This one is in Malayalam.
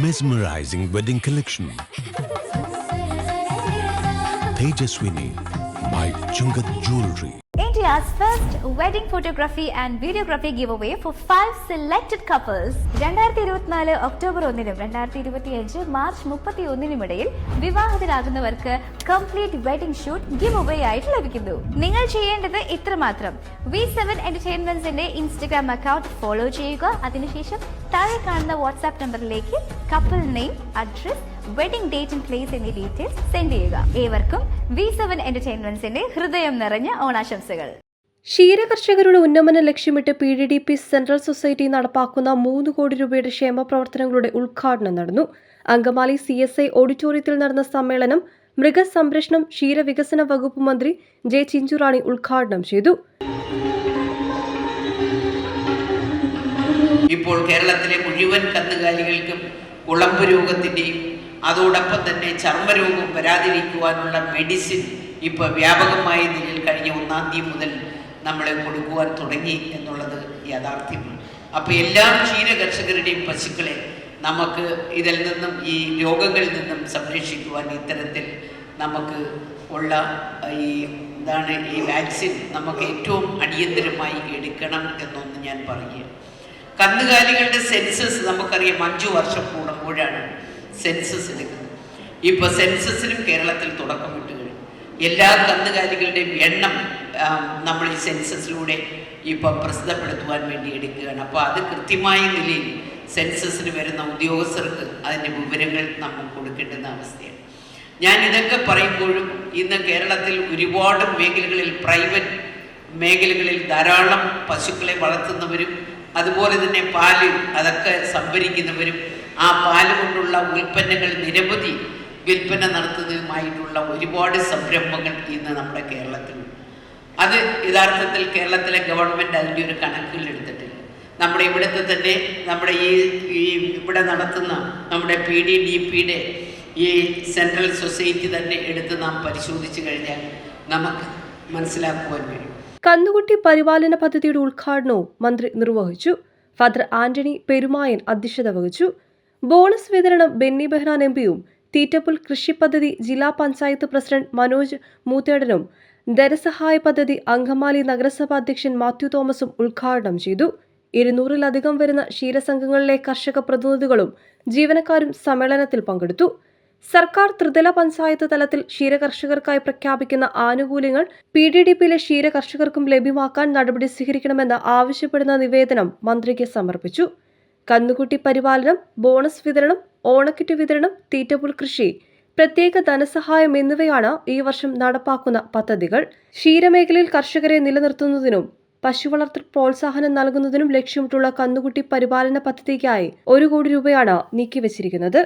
mesmerizing wedding collection. Tejaswini by Chungat Jewelry. India's first wedding photography and videography giveaway for 5 selected couples. 2024 October 1-നും 2025 മാർച്ച് 31-നും ഇടയിൽ വിവാഹിതരാകുന്നവർക്ക് complete wedding shoot giveaway ആയിട്ട് ലഭിക്കുന്നു. നിങ്ങൾ ചെയ്യേണ്ടത് ഇത്രമാത്രം: V7 Entertainmentsന്റെ ഇൻസ്റ്റഗ്രാം അക്കൗണ്ട് ഫോളോ ചെയ്യുക. അതിനുശേഷം താഴെ കാണുന്ന വാട്സ്ആപ്പ് നമ്പറിലേക്ക് couple name, address, wedding date and place എന്നീ ഡീറ്റെയിൽസ് സെൻഡ് ചെയ്യുക. ഏവർക്കും V7 Entertainmentsന്റെ ഹൃദയം നിറഞ്ഞ ഓണാശംസകൾ. ക്ഷീരകർഷകരുടെ ഉന്നമനം ലക്ഷ്യമിട്ട് PDDP സെൻട്രൽ സൊസൈറ്റി നടപ്പാക്കുന്ന 3 കോടി രൂപയുടെ ക്ഷേമ പ്രവർത്തനങ്ങളുടെ ഉദ്ഘാടനം നടന്നു. അങ്കമാലി CSI ഓഡിറ്റോറിയത്തിൽ നടന്ന സമ്മേളനം മൃഗസംരക്ഷണം ക്ഷീരവികസന വകുപ്പ് മന്ത്രി ജെ ചിഞ്ചുറാണി ഉദ്ഘാടനം ചെയ്തു. ഇപ്പോൾ കേരളത്തിലെ മുഴുവൻ കന്നുകാലികൾക്കും കുളമ്പ് രോഗത്തിൻ്റെയും അതോടൊപ്പം തന്നെ ചർമ്മരോഗം വരാതിരിക്കുവാനുള്ള മെഡിസിൻ ഇപ്പോൾ വ്യാപകമായ നിലയിൽ കഴിഞ്ഞ 1-ാം തീയതി മുതൽ നമ്മൾ കൊടുക്കുവാൻ തുടങ്ങി എന്നുള്ളത് യാഥാർത്ഥ്യമാണ്. അപ്പോൾ എല്ലാ ക്ഷീരകർഷകരുടെയും പശുക്കളെ നമുക്ക് ഇതിൽ നിന്നും ഈ രോഗങ്ങളിൽ നിന്നും സംരക്ഷിക്കുവാൻ ഇത്തരത്തിൽ നമുക്ക് ഉള്ള ഈ വാക്സിൻ നമുക്ക് ഏറ്റവും അടിയന്തരമായി എടുക്കണം എന്നൊന്ന് ഞാൻ പറയുക. കന്നുകാലികളുടെ സെൻസസ് നമുക്കറിയാം 5 വർഷം കൂടുമ്പോഴാണ് സെൻസസ് എടുക്കുന്നത്. ഇപ്പോൾ സെൻസസിനും കേരളത്തിൽ തുടക്കമിട്ട് കഴിഞ്ഞു. എല്ലാ കന്നുകാലികളുടെയും എണ്ണം നമ്മൾ ഈ സെൻസസിലൂടെ ഇപ്പോൾ പ്രസിദ്ധപ്പെടുത്തുവാൻ വേണ്ടി എടുക്കുകയാണ്. അപ്പോൾ അത് കൃത്യമായ നിലയിൽ സെൻസസിന് വരുന്ന ഉദ്യോഗസ്ഥർക്ക് അതിൻ്റെ വിവരങ്ങൾ നമ്മൾ കൊടുക്കേണ്ടുന്ന അവസ്ഥയാണ്. ഞാൻ ഇതൊക്കെ പറയുമ്പോഴും ഇന്ന് കേരളത്തിൽ ഒരുപാട് മേഖലകളിൽ, പ്രൈവറ്റ് മേഖലകളിൽ ധാരാളം പശുക്കളെ വളർത്തുന്നവരും അതുപോലെ തന്നെ പാല് അതൊക്കെ സംഭരിക്കുന്നവരും ആ പാല് കൊണ്ടുള്ള ഉൽപ്പന്നങ്ങൾ നിരവധി വിൽപ്പന നടത്തുന്നതുമായിട്ടുള്ള ഒരുപാട് സംരംഭങ്ങൾ ഇന്ന് നമ്മുടെ കേരളത്തിലുണ്ട്. അത് യഥാർത്ഥത്തിൽ കേരളത്തിലെ ഗവൺമെൻറ് അതിൻ്റെ ഒരു കണക്കുകളെടുത്തിട്ടില്ല. നമ്മുടെ ഇവിടുത്തെ തന്നെ നമ്മുടെ ഈ ഇവിടെ നടത്തുന്ന നമ്മുടെ PDDPയുടെ ഈ സെൻട്രൽ സൊസൈറ്റി തന്നെ എടുത്ത് നാം പരിശോധിച്ച് കഴിഞ്ഞാൽ നമുക്ക് മനസ്സിലാക്കുവാൻ കഴിയും. കന്നുകുട്ടി പരിപാലന പദ്ധതിയുടെ ഉദ്ഘാടനവും മന്ത്രി നിർവഹിച്ചു. ഫാദർ ആന്റണി പെരുമായൻ അധ്യക്ഷത വഹിച്ചു. ബോണസ് വിതരണം ബെന്നി ബെഹ്നാൻ MPയും തീറ്റപ്പുൽ കൃഷി പദ്ധതി ജില്ലാ പഞ്ചായത്ത് പ്രസിഡന്റ് മനോജ് മൂത്തേടനും ധനസഹായ പദ്ധതി അങ്കമാലി നഗരസഭാ അധ്യക്ഷൻ മാത്യു തോമസും ഉദ്ഘാടനം ചെയ്തു. 200-ലധികം വരുന്ന ക്ഷീരസംഘങ്ങളിലെ കർഷക പ്രതിനിധികളും ജീവനക്കാരും സമ്മേളനത്തിൽ പങ്കെടുത്തു. സർക്കാർ ത്രിതല പഞ്ചായത്ത് തലത്തിൽ ക്ഷീരകർഷകർക്കായി പ്രഖ്യാപിക്കുന്ന ആനുകൂല്യങ്ങൾ PDDPയിലെ ക്ഷീരകർഷകർക്കും ലഭ്യമാക്കാൻ നടപടി സ്വീകരിക്കണമെന്ന് ആവശ്യപ്പെടുന്ന നിവേദനം മന്ത്രിക്ക് സമർപ്പിച്ചു. കന്നുകുട്ടി പരിപാലനം, ബോണസ് വിതരണം, ഓണക്കിറ്റ് വിതരണം, തീറ്റപ്പുൽ കൃഷി, പ്രത്യേക ധനസഹായം എന്നിവയാണ് ഈ വർഷം നടപ്പാക്കുന്ന പദ്ധതികൾ. ക്ഷീരമേഖലയിൽ കർഷകരെ നിലനിർത്തുന്നതിനും പശുവളർത്തൽ പ്രോത്സാഹനം നൽകുന്നതിനും ലക്ഷ്യമിട്ടുള്ള കന്നുകുട്ടി പരിപാലന പദ്ധതിക്കായി 1 കോടി രൂപയാണ് നീക്കിവച്ചിരിക്കുന്നത്.